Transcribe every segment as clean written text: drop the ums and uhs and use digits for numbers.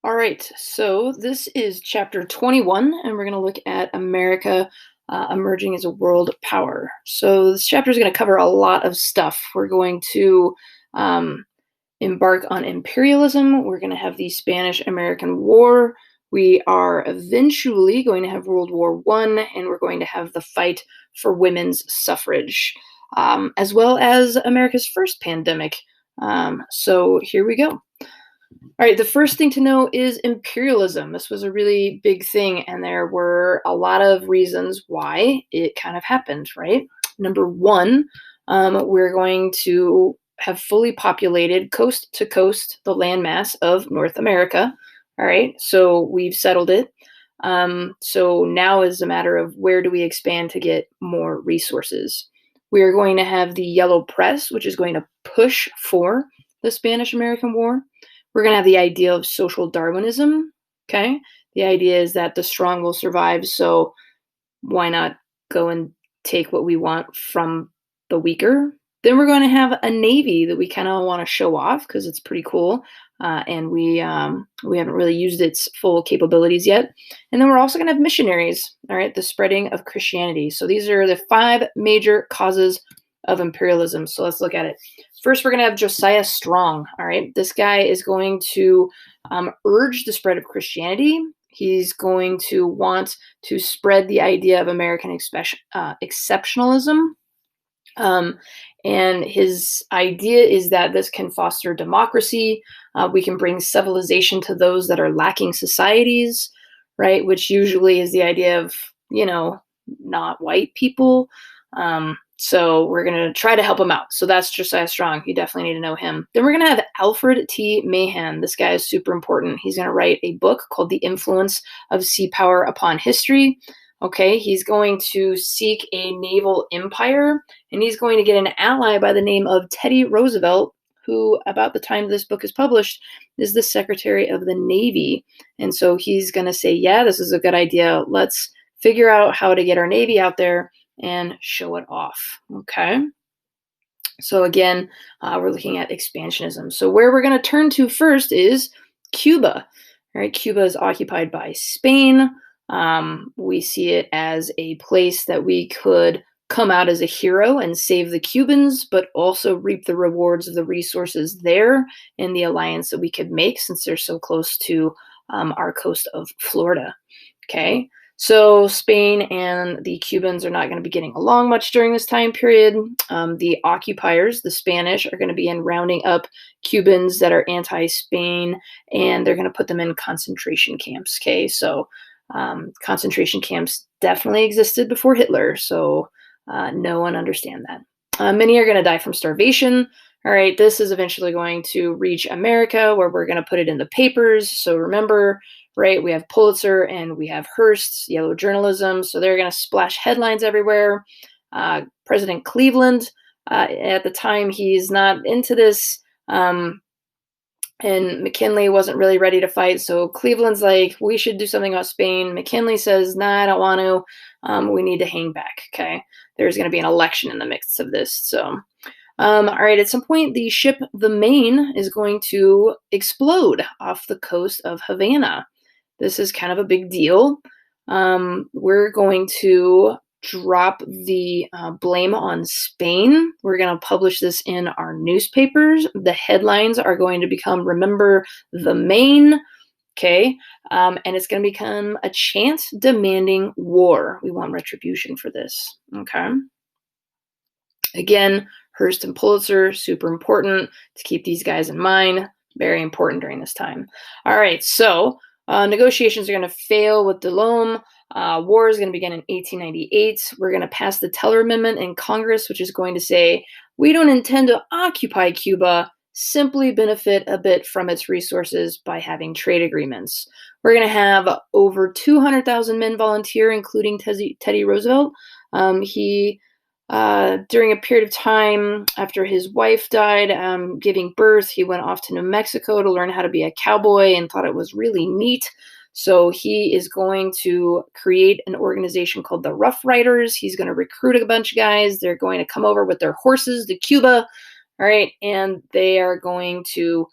All right, so this is chapter 21, and we're going to look at America emerging as a world power. So, this chapter is going to cover a lot of stuff. We're going to um, embark on imperialism, we're going to have the Spanish American War, we are eventually going to have World War One, and we're going to have the fight for women's suffrage, as well as America's first pandemic. So, here we go. All right, the first thing to know is imperialism. This was a really big thing, and there were a lot of reasons why it kind of happened, right? Number one, we're going to have fully populated coast to coast the landmass of North America. All right, so we've settled it. So now is a matter of where do we expand to get more resources. We are going to have the yellow press, which is going to push for the Spanish American War. We're going to have the idea of social Darwinism. Okay. The idea is that the strong will survive. So why not go and take what we want from the weaker? Then we're going to have a navy that we kind of want to show off because it's pretty cool, and we haven't really used its full capabilities yet. And then we're also going to have missionaries. All right, the spreading of Christianity. So these are the 5 major causes of imperialism. So let's look at it. First, we're going to have Josiah Strong. All right, this guy is going to urge the spread of Christianity. He's going to want to spread the idea of American exceptionalism. And his idea is that this can foster democracy. We can bring civilization to those that are lacking societies, right? Which usually is the idea of, not white people. So we're going to try to help him out. So that's Josiah Strong. You definitely need to know him. Then we're going to have Alfred T. Mahan. This guy is super important. He's going to write a book called The Influence of Sea Power Upon History. Okay, he's going to seek a naval empire, and he's going to get an ally by the name of Teddy Roosevelt, who, about the time this book is published, is the Secretary of the Navy. And so he's going to say, yeah, this is a good idea. Let's figure out how to get our Navy out there and show it off. Okay. So again, we're looking at expansionism. So where we're going to turn to first is Cuba. All right, Cuba is occupied by Spain. We see it as a place that we could come out as a hero and save the Cubans, but also reap the rewards of the resources there and the alliance that we could make since they're so close to our coast of Florida. Okay. So Spain and the Cubans are not going to be getting along much during this time period. The occupiers, the Spanish, are going to be rounding up Cubans that are anti-Spain, and they're going to put them in concentration camps. Okay, so concentration camps definitely existed before Hitler, so no one understand that. Many are going to die from starvation. All right, this is eventually going to reach America, where we're going to put it in the papers. So remember, right, we have Pulitzer and we have Hearst, yellow journalism. So they're going to splash headlines everywhere. President Cleveland, at the time, he's not into this. And McKinley wasn't really ready to fight. So Cleveland's like, we should do something about Spain. McKinley says, nah, I don't want to. We need to hang back. Okay. There's going to be an election in the midst of this. So, all right, at some point, the ship, the Maine, is going to explode off the coast of Havana. This is kind of a big deal. We're going to drop the blame on Spain. We're going to publish this in our newspapers. The headlines are going to become "Remember the Maine." Okay. And it's going to become a chant demanding war. We want retribution for this. Okay. Again, Hearst and Pulitzer, super important to keep these guys in mind. Very important during this time. All right. So negotiations are going to fail with Delhomme. War is going to begin in 1898. We're going to pass the Teller Amendment in Congress, which is going to say we don't intend to occupy Cuba, simply benefit a bit from its resources by having trade agreements. We're going to have over 200,000 men volunteer, including Teddy Roosevelt. During a period of time after his wife died, giving birth, he went off to New Mexico to learn how to be a cowboy and thought it was really neat. So he is going to create an organization called the Rough Riders. He's going to recruit a bunch of guys. They're going to come over with their horses to Cuba. All right. And they are going to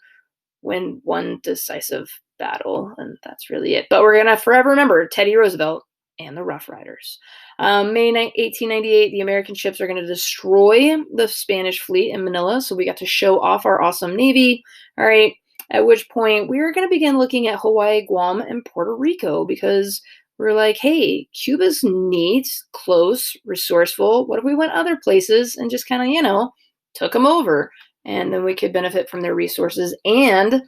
win one decisive battle, and that's really it. But we're gonna forever remember Teddy Roosevelt and the Rough Riders. May 1898, the American ships are going to destroy the Spanish fleet in Manila, so we got to show off our awesome navy. All right, at which point we are going to begin looking at Hawaii, Guam, and Puerto Rico because we're like, hey, Cuba's neat, close, resourceful. What if we went other places and just kind of, took them over? And then we could benefit from their resources, and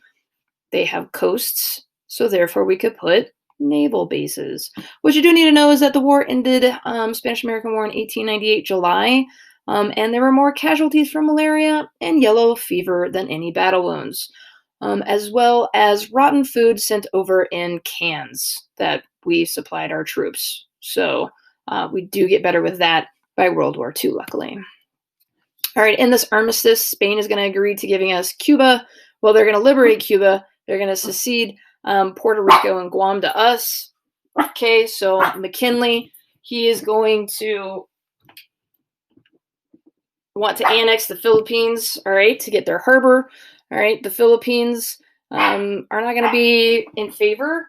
they have coasts, so therefore we could put naval bases. What you do need to know is that the war ended, Spanish-American War in 1898, July, and there were more casualties from malaria and yellow fever than any battle wounds, as well as rotten food sent over in cans that we supplied our troops. So we do get better with that by World War II, luckily. All right, in this armistice, Spain is going to agree to giving us Cuba. Well, they're going to liberate Cuba. They're going to secede Puerto Rico and Guam to us. Okay, so McKinley, he is going to want to annex the Philippines, all right, to get their harbor. All right, the Philippines are not going to be in favor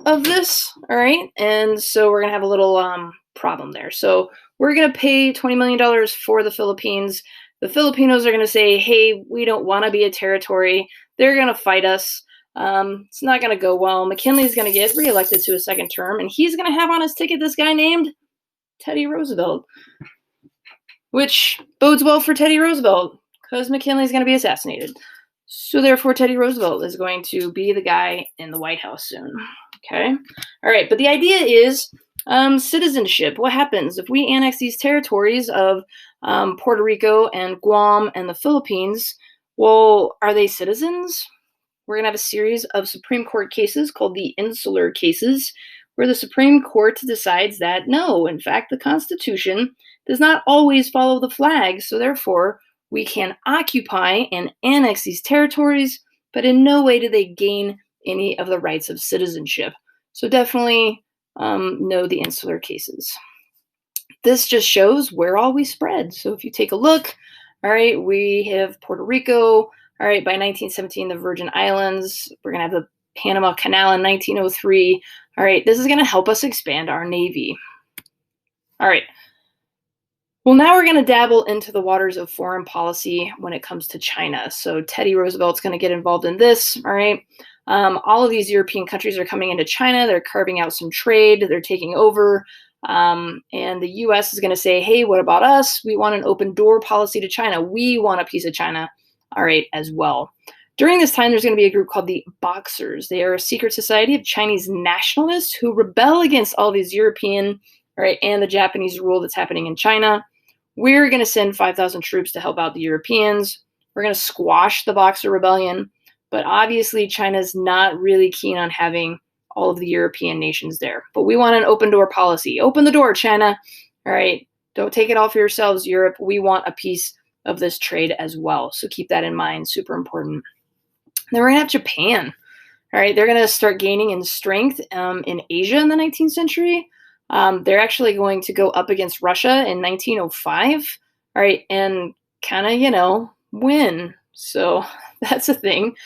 of this, all right, and so we're going to have a little problem there. So we're going to pay $20 million for the Philippines. The Filipinos are going to say, hey, we don't want to be a territory. They're going to fight us. It's not going to go well. McKinley's going to get reelected to a second term, and he's going to have on his ticket this guy named Teddy Roosevelt, which bodes well for Teddy Roosevelt because McKinley's going to be assassinated. So therefore, Teddy Roosevelt is going to be the guy in the White House soon. Okay? All right, but the idea is citizenship. What happens if we annex these territories of Puerto Rico and Guam and the Philippines? Well, are they citizens? We're going to have a series of Supreme Court cases called the Insular Cases, where the Supreme Court decides that no, in fact, the Constitution does not always follow the flag, so therefore we can occupy and annex these territories, but in no way do they gain any of the rights of citizenship. So definitely know the Insular Cases. This just shows where all we spread. So if you take a look, all right, we have Puerto Rico. All right, by 1917, the Virgin Islands. We're going to have the Panama Canal in 1903. All right, this is going to help us expand our Navy. All right. Well, now we're going to dabble into the waters of foreign policy when it comes to China. So Teddy Roosevelt's going to get involved in this. All right. All of these European countries are coming into China. They're carving out some trade. They're taking over. And the U.S. is going to say, hey, what about us? We want an open door policy to China. We want a piece of China, all right, as well. During this time, there's going to be a group called the Boxers. They are a secret society of Chinese nationalists who rebel against all these European, all right, and the Japanese rule that's happening in China. We're going to send 5,000 troops to help out the Europeans. We're going to squash the Boxer Rebellion. But obviously, China's not really keen on having all of the European nations there. But we want an open door policy. Open the door, China. All right. Don't take it all for yourselves, Europe. We want a piece of this trade as well. So keep that in mind. Super important. Then we're going to have Japan. All right. They're going to start gaining in strength in Asia in the 19th century. They're actually going to go up against Russia in 1905. All right. And kind of, win. So that's a thing.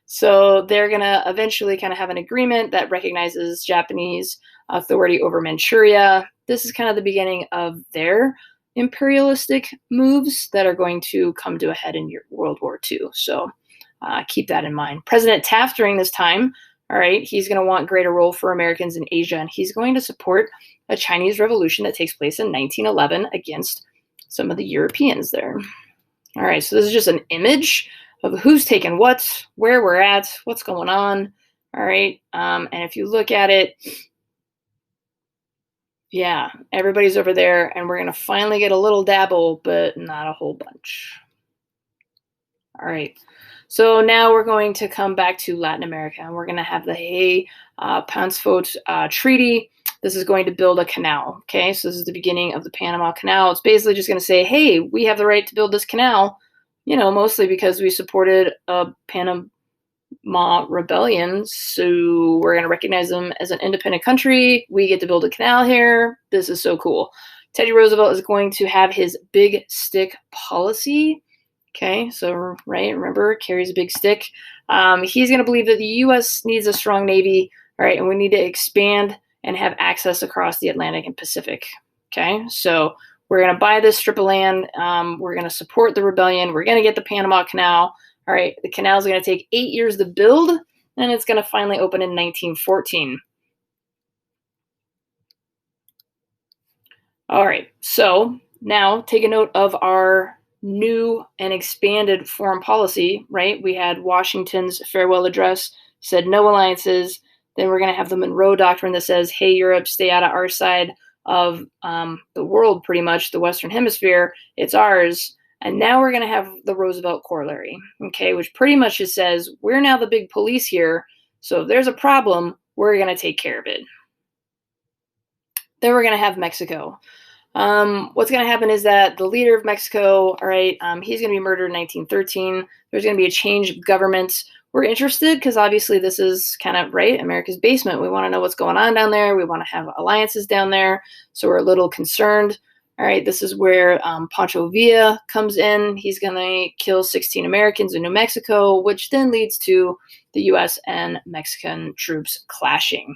So they're going to eventually kind of have an agreement that recognizes Japanese authority over Manchuria. This is kind of the beginning of their imperialistic moves that are going to come to a head in World War II. So keep that in mind. President Taft during this time, all right, he's going to want greater role for Americans in Asia, and he's going to support a Chinese revolution that takes place in 1911 against some of the Europeans there. All right, so this is just an image of who's taken what, where we're at, what's going on. All right, and if you look at it, yeah, everybody's over there, and we're going to finally get a little dabble, but not a whole bunch. All right, so now we're going to come back to Latin America, and we're going to have the Hay-Pauncefote Treaty. This is going to build a canal, okay? So this is the beginning of the Panama Canal. It's basically just going to say, hey, we have the right to build this canal, mostly because we supported a Panama rebellion. So we're going to recognize them as an independent country. We get to build a canal here. This is so cool. Teddy Roosevelt is going to have his big stick policy. Okay, so right, remember, carries a big stick. He's going to believe that the U.S. needs a strong navy, all right, and we need to expand and have access across the Atlantic and Pacific. Okay, so we're going to buy this strip of land. We're going to support the rebellion. We're going to get the Panama Canal. All right, the canal is going to take 8 years to build, and it's going to finally open in 1914. All right, so now take a note of our new and expanded foreign policy, right? We had Washington's farewell address, said no alliances. Then we're going to have the Monroe Doctrine that says, hey, Europe, stay out of our side of the world, pretty much, the Western Hemisphere. It's ours. And now we're going to have the Roosevelt Corollary, okay, which pretty much just says, we're now the big police here. So if there's a problem, we're going to take care of it. Then we're going to have Mexico. What's going to happen is that the leader of Mexico, all right, he's going to be murdered in 1913. There's going to be a change of government. We're interested because obviously this is kind of, right, America's basement. We want to know what's going on down there. We want to have alliances down there. So we're a little concerned. All right, this is where Pancho Villa comes in. He's going to kill 16 Americans in New Mexico, which then leads to the U.S. and Mexican troops clashing.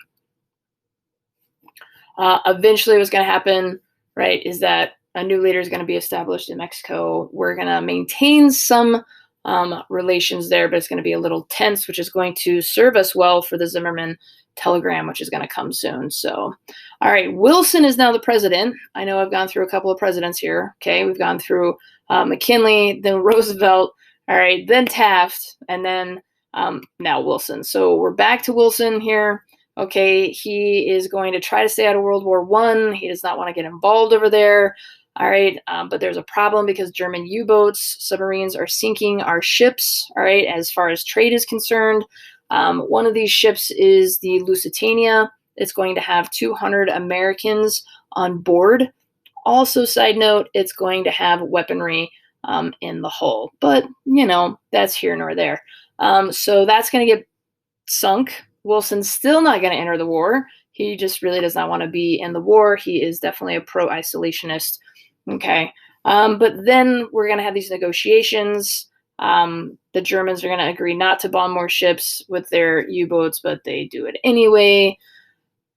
Eventually what's going to happen, right, is that a new leader is going to be established in Mexico. We're going to maintain some relations there, but it's going to be a little tense, which is going to serve us well for the Zimmerman telegram, which is going to come soon. So, all right, Wilson is now the president. I know I've gone through a couple of presidents here. Okay, we've gone through McKinley, then Roosevelt, all right, then Taft, and then now Wilson. So we're back to Wilson here. Okay, he is going to try to stay out of World War I. He does not want to get involved over there. All right, but there's a problem because German U-boats, submarines are sinking our ships, all right, as far as trade is concerned. One of these ships is the Lusitania. It's going to have 200 Americans on board. Also, side note, it's going to have weaponry in the hull. But, you know, that's here nor there. So that's going to get sunk. Wilson's still not going to enter the war. He just really does not want to be in the war. He is definitely a pro-isolationist. Okay. But then we're going to have these negotiations. The Germans are going to agree not to bomb more ships with their U-boats, but they do it anyway.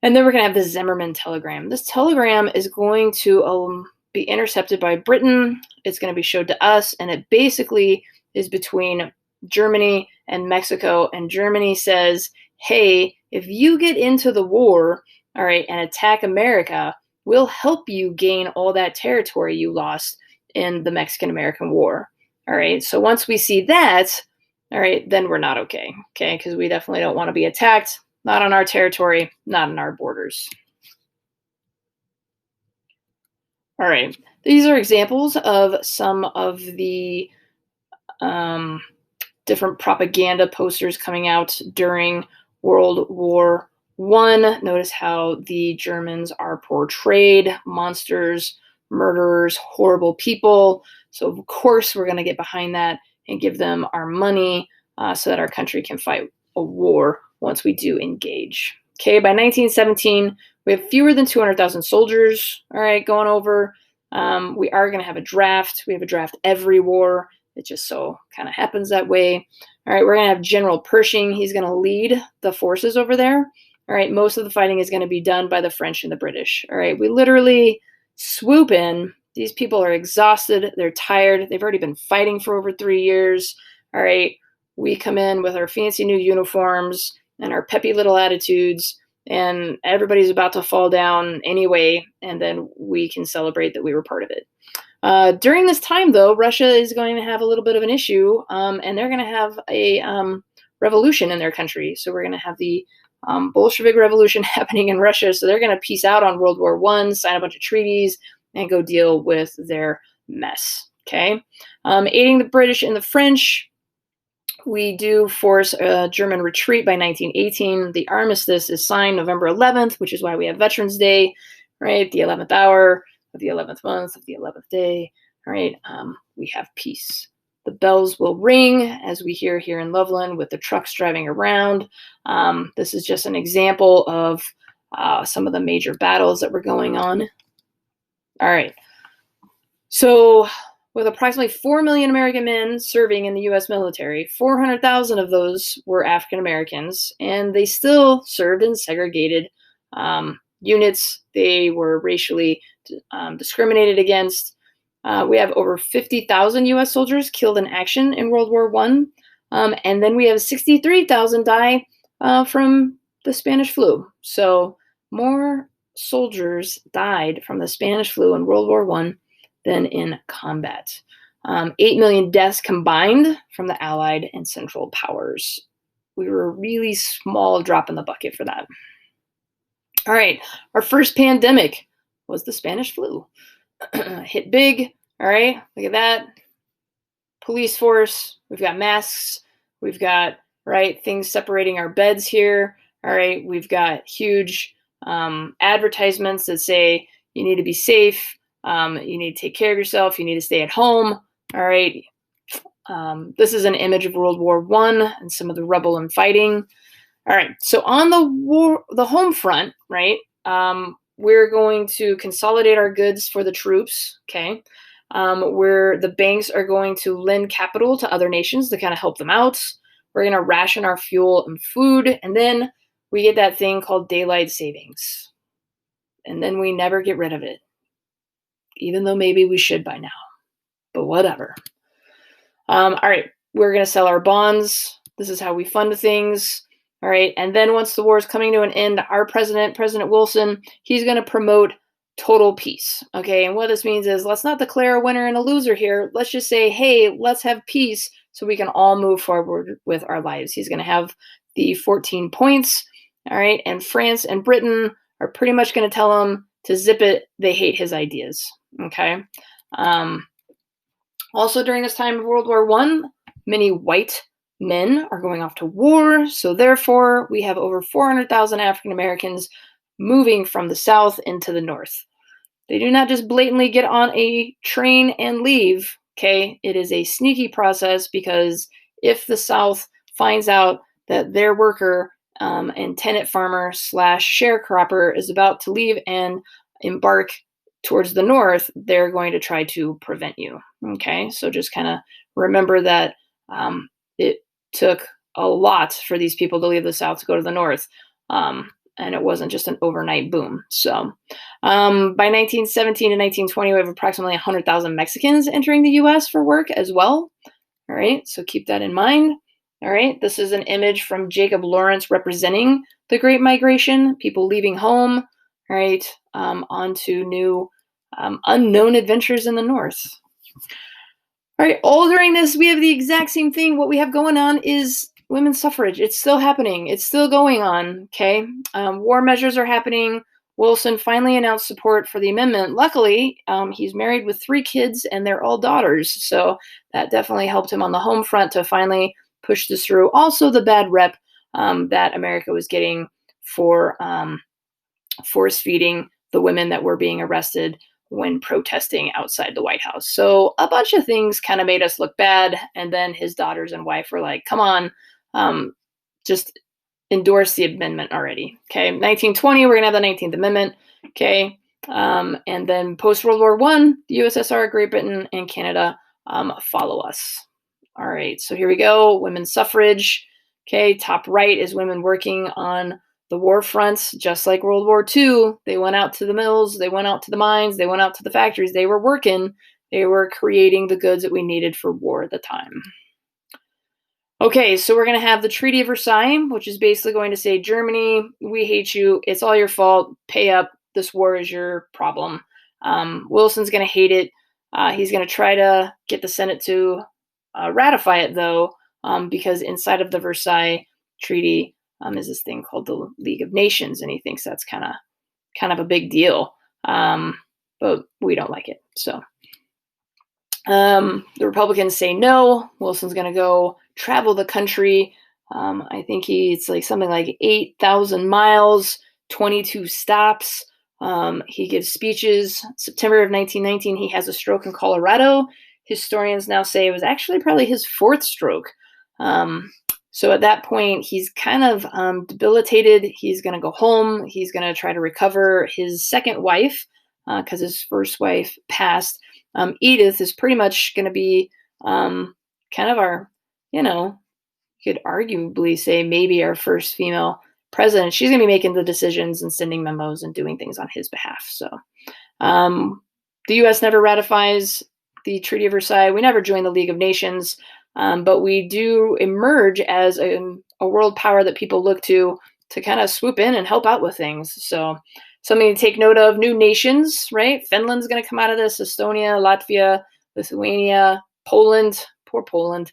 And then we're going to have the Zimmerman telegram. This telegram is going to be intercepted by Britain. It's going to be showed to us, and it basically is between Germany and Mexico. And Germany says, hey, if you get into the war, all right, and attack America, we'll help you gain all that territory you lost in the Mexican-American War. All right, so once we see that, all right, then we're not okay, because we definitely don't want to be attacked, not on our territory, not in our borders. All right, these are examples of some of the different propaganda posters coming out during World War I. Notice how the Germans are portrayed, monsters, murderers, horrible people. So of course we're going to get behind that and give them our money so that our country can fight a war once we do engage. Okay, by 1917, we have fewer than 200,000 soldiers, all right, going over. We are going to have a draft. We have a draft every war. It just so kind of happens that way. All right, we're going to have General Pershing. He's going to lead the forces over there. All right, most of the fighting is going to be done by the French and the British. All right, we literally swoop in. These people are exhausted. They're tired. They've already been fighting for over 3 years. All right, we come in with our fancy new uniforms and our peppy little attitudes, and everybody's about to fall down anyway, and then we can celebrate that we were part of it. During this time, though, Russia is going to have a little bit of an issue, and they're going to have a revolution in their country. So we're going to have the Bolshevik Revolution happening in Russia. So they're going to peace out on World War I, sign a bunch of treaties, and go deal with their mess. Okay, aiding the British and the French. We do force a German retreat by 1918. The armistice is signed November 11th, which is why we have Veterans Day, right? The 11th hour of the 11th month of the 11th day, all right? We have peace. The bells will ring, as we hear here in Loveland, with the trucks driving around. This is just an example of some of the major battles that were going on. All right. So with approximately 4 million American men serving in the US military. 400,000 of those were African Americans, and they still served in segregated units. They were racially discriminated against. We have over 50,000 US soldiers killed in action in World War I. And then we have 63,000 die from the Spanish flu. So more soldiers died from the Spanish flu in World War I than in combat. 8 million deaths combined from the Allied and Central Powers. We were a really small drop in the bucket for that. All right, our first pandemic was the Spanish flu. Hit big, all right, look at that. Police force, we've got masks, we've got, right, things separating our beds here, all right, we've got huge advertisements that say you need to be safe, you need to take care of yourself, you need to stay at home, all right. This is an image of World War I and some of the rubble and fighting. All right, so on the home front, right, we're going to consolidate our goods for the troops, okay, where the banks are going to lend capital to other nations to kind of help them out. We're going to ration our fuel and food, and then we get that thing called daylight savings. And then we never get rid of it, even though maybe we should by now, but whatever. All right, we're going to sell our bonds. This is how we fund things. All right, and then once the war is coming to an end, our president, President Wilson, he's going to promote total peace. Okay, and what this means is let's not declare a winner and a loser here. Let's just say, hey, let's have peace so we can all move forward with our lives. He's going to have the 14 points. All right, and France and Britain are pretty much going to tell him to zip it. They hate his ideas. Okay. Also, during this time of World War I, many white men are going off to war, so therefore we have over 400,000 African Americans moving from the South into the North. They do not just blatantly get on a train and leave, okay? It is a sneaky process because if the South finds out that their worker and tenant farmer / sharecropper is about to leave and embark towards the North, they're going to try to prevent you, okay? So just kind of remember that it took a lot for these people to leave the South to go to the North. And it wasn't just an overnight boom. So by 1917 and 1920, we have approximately 100,000 Mexicans entering the US for work as well. All right, so keep that in mind. All right, this is an image from Jacob Lawrence representing the Great Migration, people leaving home, all right, onto new unknown adventures in the North. All right, all during this, we have the exact same thing. What we have going on is women's suffrage. It's still happening. It's still going on, okay? War measures are happening. Wilson finally announced support for the amendment. Luckily, he's married with 3 kids, and they're all daughters. So that definitely helped him on the home front to finally push this through. Also, the bad rep that America was getting for force feeding the women that were being arrested when protesting outside the White House. So a bunch of things kind of made us look bad. And then his daughters and wife were like, come on, just endorse the amendment already. Okay, 1920, we're going to have the 19th Amendment. Okay, and then post-World War I, the USSR, Great Britain, and Canada follow us. All right, so here we go, women's suffrage. Okay, top right is women working on the war fronts, just like World War II. They went out to the mills, they went out to the mines, they went out to the factories. They were working, they were creating the goods that we needed for war at the time. Okay, so we're going to have the Treaty of Versailles, which is basically going to say, Germany, we hate you. It's all your fault. Pay up. This war is your problem. Wilson's going to hate it. He's going to try to get the Senate to ratify it, though, because inside of the Versailles Treaty is this thing called the League of Nations, and he thinks that's kind of a big deal. But we don't like it. So the Republicans say no. Wilson's going to go travel the country. I think it's like something like 8,000 miles, 22 stops. He gives speeches. September of 1919, he has a stroke in Colorado. Historians now say it was actually probably his 4th stroke. So at that point, he's kind of debilitated. He's going to go home. He's going to try to recover. His second wife, because his first wife passed, Edith is pretty much going to be kind of our, you could arguably say maybe our first female president. She's going to be making the decisions and sending memos and doing things on his behalf. So the U.S. never ratifies the Treaty of Versailles. We never join the League of Nations, but we do emerge as a world power that people look to kind of swoop in and help out with things. So something to take note of: new nations, right? Finland's going to come out of this, Estonia, Latvia, Lithuania, Poland, poor Poland,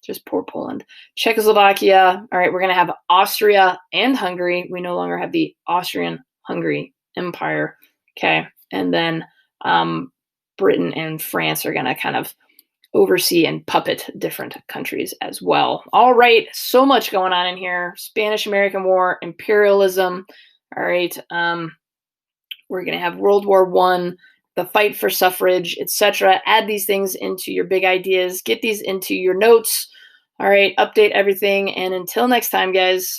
just poor Poland, Czechoslovakia. All right, we're going to have Austria and Hungary. We no longer have the Austrian-Hungary Empire. Okay, and then Britain and France are going to kind of oversee and puppet different countries as well. All right, so much going on in here. Spanish-American War, imperialism. All right, we're going to have World War I, the fight for suffrage, etc. Add these things into your big ideas. Get these into your notes. All right, update everything. And until next time, guys.